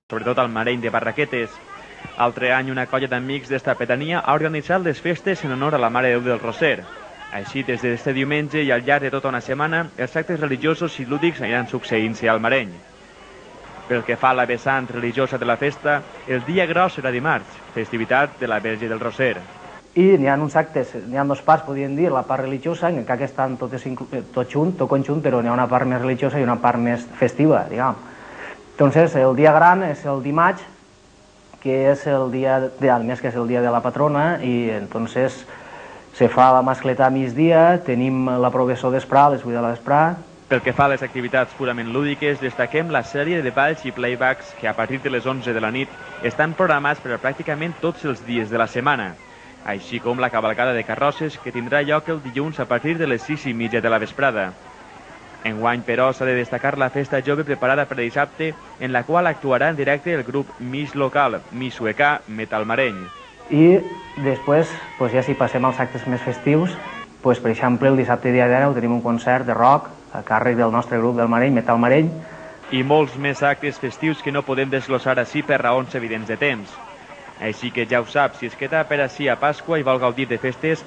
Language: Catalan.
sobretot al Mareny de Barraquetes. Altre any, una colla d'amics d'esta pedania ha organitzat les festes en honor a la Mare de Déu del Roser. Així, des d'este diumenge i al llarg de tota una setmana, els actes religiosos i lúdics aniran succeint-se al Mareny. Pel que fa a la vessant religiosa de la festa, el dia gros serà dimarts, festivitat de la Verge del Roser. I n'hi ha uns actes, n'hi ha dues parts, podríem dir, la part religiosa, en què estan tot junt, tot conjunt, però n'hi ha una part més religiosa i una part més festiva, diguem. Entonces, el dia gran és el dimarts, que és el dia del mes, que és el dia de la patrona, i entonces se fa la mascleta a migdia, tenim la professó d'esprà, a les 8 de l'esprà. Pel que fa a les activitats purament lúdiques, destaquem la sèrie de balls i playbacks que a partir de les 11 de la nit estan programats per a pràcticament tots els dies de la setmana, així com la cavalcada de carrosses que tindrà lloc el dilluns a partir de les 6:30 de la vesprada. Enguany, però, s'ha de destacar la festa jove preparada per dissabte, en la qual actuarà en directe el grup Miss Local, Miss Suecà, Metal Mareny. I després, ja si passem als actes més festius, per exemple, el dissabte dia 10 tenim un concert de rock a càrrec del nostre grup del Mareny, Metal Mareny. I molts més actes festius que no podem desglossar així per raons evidents de temps. Així que ja ho sap, si es queda per ací a Pasqua i vol gaudir de festes,